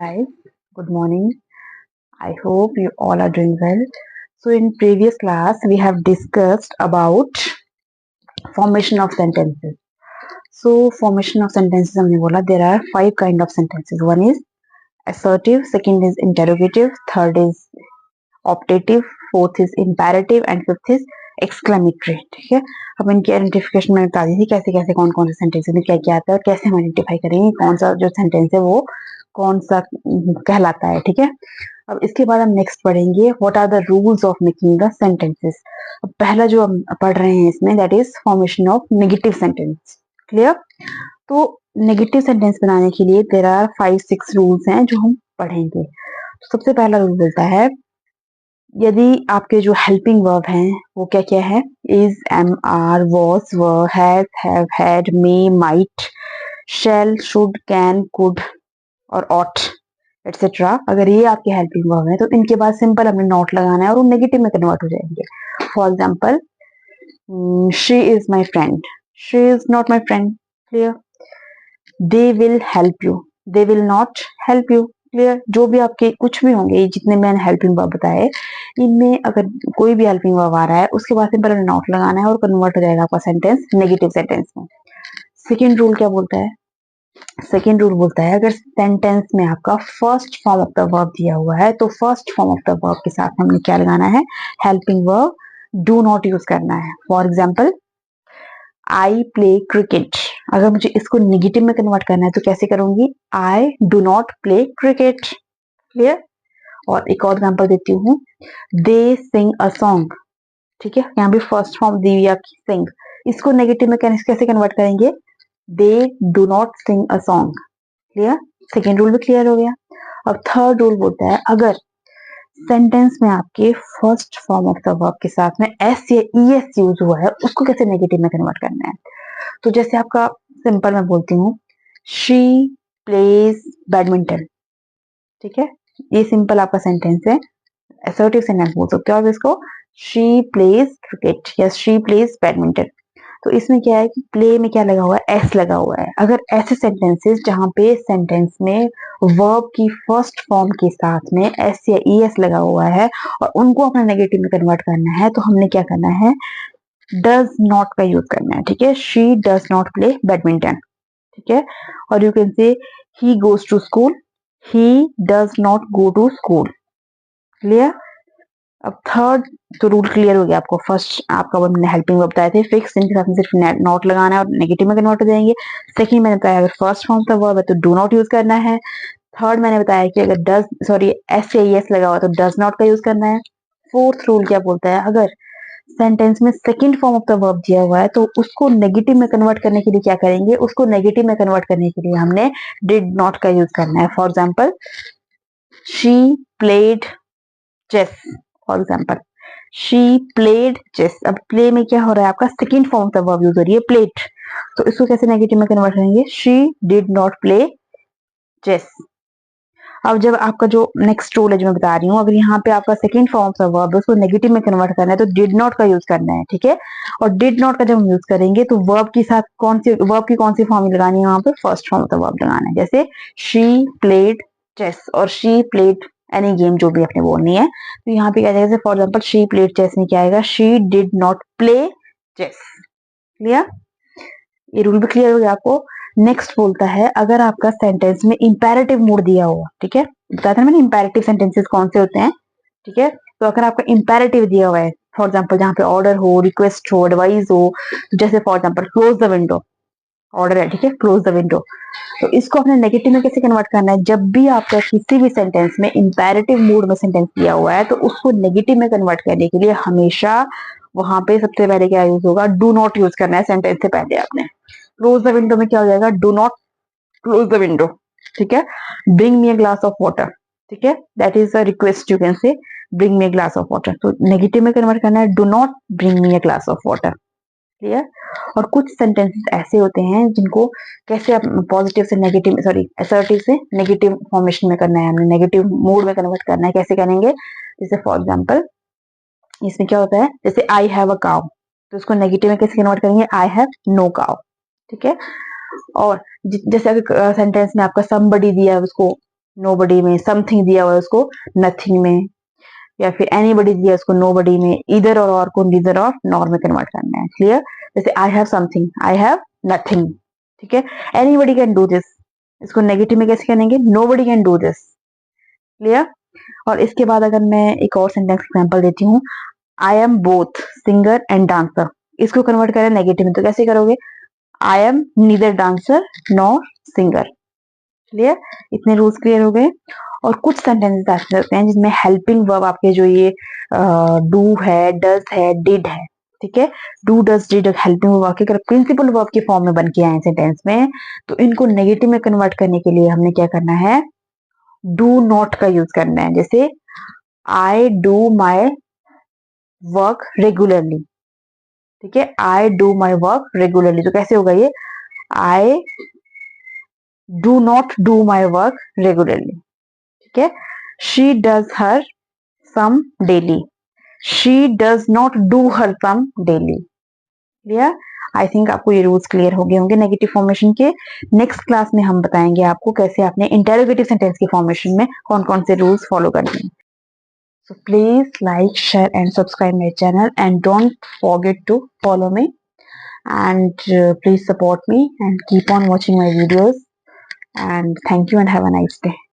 Guys, good morning. I hope you all are doing well. So in previous class we have discussed about formation of sentences. So formation of sentences हमने बोला there are 5 kind of sentences. One is assertive, second is interrogative, third is optative, fourth is imperative and fifth is exclamatory. ठीक है, अब इनकी identification मैंने बता दी थी कैसे कैसे कौन कौन से सेंटेंस में क्या क्या आता है और कैसे हम आइडेंटिफाई करेंगे कौन सा जो सेंटेंस है वो कौन सा कहलाता है. ठीक है, अब इसके बाद हम नेक्स्ट पढ़ेंगे what are the rules of making the sentences. अब पहला जो हम पढ़ रहे हैं इसमें that is formation of negative sentence. Clear? तो नेगेटिव सेंटेंस बनाने के लिए देयर आर 5-6 रूल्स हैं जो हम पढ़ेंगे. तो सबसे पहला रूल बोलता है यदि आपके जो हेल्पिंग वर्ब हैं वो क्या क्या है, is, am, are, was, were, has, have, had, may, might, shall, should, can, could और ऑट एटसेट्रा. अगर ये आपके हेल्पिंग वर्ब है तो इनके बाद सिंपल हमने नॉट लगाना है और वो नेगेटिव में कन्वर्ट हो जाएंगे. For example, she is my friend, she is not my friend. Clear? They will help you, they will not help you. Clear? जो भी आपके कुछ भी होंगे जितने मैंने हेल्पिंग वर्ब बताए इनमें अगर कोई भी हेल्पिंग वर्ब आ रहा है उसके बाद सिंपल हमें नॉट लगाना है और कन्वर्ट हो जाएगा आपका सेंटेंस नेगेटिव सेंटेंस में. सेकेंड रूल क्या बोलता है? सेकेंड रूल बोलता है अगर सेंटेंस में आपका first form of the verb दिया हुआ है तो first form of the verb के साथ हमने क्या लगाना है, helping verb do not use करना है. For example, I play cricket. अगर मुझे इसको नेगेटिव में कन्वर्ट करना है तो कैसे करूंगी, आई do not play cricket. Clear? और एक और एग्जाम्पल देती हूँ, दे सिंग अ सॉन्ग. ठीक है, यहाँ भी फर्स्ट फॉर्म दी हुई है सिंग, इसको नेगेटिव में कैसे कन्वर्ट करेंगे, they do not sing a song. Clear? Second rule भी क्लियर हो गया. अब थर्ड रूल बोलता है अगर सेंटेंस में आपके first form of the verb के साथ में एस या ई एस यूज हुआ है उसको कैसे नेगेटिव में कन्वर्ट करना है. तो जैसे आपका सिंपल मैं बोलती हूँ, शी प्लेज बैडमिंटन. ठीक है, ये सिंपल आपका सेंटेंस है, असर्टिव सेंटेंस बोल सकते हो आप इसको, शी प्लेज क्रिकेट या शी प्लेज बैडमिंटन. तो इसमें क्या है कि प्ले में क्या लगा हुआ है, एस लगा हुआ है. अगर ऐसे सेंटेंसेस जहां पे सेंटेंस में वर्ब की फर्स्ट फॉर्म के साथ में एस या ई एस लगा हुआ है और उनको अपना नेगेटिव में कन्वर्ट करना है तो हमने क्या करना है, डज नॉट का यूज करना है. ठीक है, she does not play badminton. ठीक है, और you can say he goes to school, he does not go to school. Clear? अब थर्ड तो रूल क्लियर हो गया आपको. फर्स्ट आपका हमने हेल्पिंग वर्ब बताए थे फिक्स, इनके साथ में सिर्फ नॉट लगाना है और नेगेटिव में कन्वर्ट हो जाएंगे. सेकंड मैंने बताया अगर फर्स्ट फॉर्म का वर्ब है तो डू नॉट यूज करना है. थर्ड मैंने बताया कि अगर डज सॉरी एस या एस लगा हुआ तो डज नॉट का यूज करना है. फोर्थ रूल क्या बोलता है, अगर सेंटेंस में second form of the verb दिया हुआ है तो उसको नेगेटिव में कन्वर्ट करने के लिए क्या करेंगे, उसको नेगेटिव में कन्वर्ट करने के लिए हमने डिड नॉट का यूज करना है. For example, she played chess. For example, she played chess. अब प्ले में क्या हो रहा है, आपका second form of the verb use हो रही है प्लेड, तो इसको कैसे नेगेटिव में कन्वर्ट करेंगे, she did not play chess. अब जब आपका जो नेक्स्ट रूल है जो मैं बता रही हूँ, अगर यहाँ पे आपका second form of the verb है उसको नेगेटिव में कन्वर्ट करना है तो डिड नॉट का यूज करना है. ठीक है, और डिड नॉट का जब हम यूज करेंगे तो वर्ब के साथ वर्ब की कौन सी फॉर्म लगानी है, वहां पे first form of the verb लगाना है. जैसे शी प्लेड चेस और शी प्लेड एनी गेम जो भी आपने बोलनी है. तो यहाँ पे क्या जाएगा, for example she played chess में क्या आएगा, she did not play chess. Clear? ये रूल भी क्लियर हो गया आपको. नेक्स्ट बोलता है अगर आपका सेंटेंस में इंपेरेटिव मोड दिया हुआ, ठीक है, बताया था मैंने इंपेरेटिव सेंटेंसेस कौन से होते हैं. ठीक है, तो अगर आपका इंपेरेटिव दिया हुआ है, फॉर एग्जाम्पल जहाँ पे ऑर्डर हो, रिक्वेस्ट हो, एडवाइस हो, तो जैसे for example close the window, order है, ठीक है, क्लोज द विंडो. तो इसको अपने नेगेटिव में कैसे कन्वर्ट करना है, जब भी आपका किसी भी सेंटेंस में इंपेरेटिव मोड में सेंटेंस दिया हुआ है तो उसको नेगेटिव में कन्वर्ट करने के लिए हमेशा वहां पे सबसे पहले क्या यूज होगा, डू नॉट यूज करना है सेंटेंस से पहले आपने. क्लोज द विंडो में क्या हो जाएगा, do not close the window. ठीक है, bring me a glass of water. ठीक है, that is a request, you can से bring me a glass of water. तो नेगेटिव में कन्वर्ट करना है, do not bring me a glass of water. Clear? और कुछ सेंटेंसेस ऐसे होते हैं जिनको कैसे आप पॉजिटिव से नेगेटिव सॉरी असर्टिव से नेगेटिव फॉर्मेशन में करना है, हमने नेगेटिव मोड में कन्वर्ट करना है. कैसे करेंगे, जैसे फॉर एग्जाम्पल इसमें क्या होता है, जैसे आई हैव अ काउ, तो उसको नेगेटिव में कैसे कन्वर्ट करेंगे, आई हैव नो काउ. ठीक है, और जैसे अगर सेंटेंस में आपका somebody दिया है उसको नोबडी में, समथिंग दिया हुआ है उसको नथिंग में, या फिर एनीबडी दिया उसको नोबडी में, इधर और को नीदर और नॉर में कन्वर्ट करना है। क्लियर? जैसे I have something, I have nothing. ठीक है, एनीबडी कैन डू दिस, इसको नेगेटिव में कैसे करेंगे? Nobody can do this. Clear? और इसके बाद अगर मैं एक और सेंटेंस एग्जांपल देती हूँ, I am both singer and dancer, इसको कन्वर्ट करें नेगेटिव में तो कैसे करोगे? I am neither dancer nor singer. Clear? इतने रूल्स क्लियर हो गए। और कुछ सेंटेंसेस ऐसे होते हैं जिसमें हेल्पिंग वर्ब आपके जो ये डू है, डज है, डिड है। ठीक है, do does did helping verb आपके प्रिंसिपल वर्ब के फॉर्म में बन के आए सेंटेंस में, तो इनको नेगेटिव में कन्वर्ट करने के लिए हमने क्या करना है? डू नॉट का यूज करना है। जैसे I do my work regularly. ठीक है, I do my work regularly, तो कैसे होगा ये? I do not do my work regularly. ठीक है, she does her sum daily, she does not do her sum daily. Clear? I think आपको ये रूल्स क्लियर हो गए होंगे नेगेटिव फॉर्मेशन के। नेक्स्ट क्लास में हम बताएंगे आपको कैसे आपने इंटेरोगेटिव सेंटेंस के फॉर्मेशन में कौन कौन से रूल्स फॉलो करने हैं। So please like, share and subscribe my channel, and don't forget to follow me, and please support me and keep on watching my videos, and thank you and have a nice day.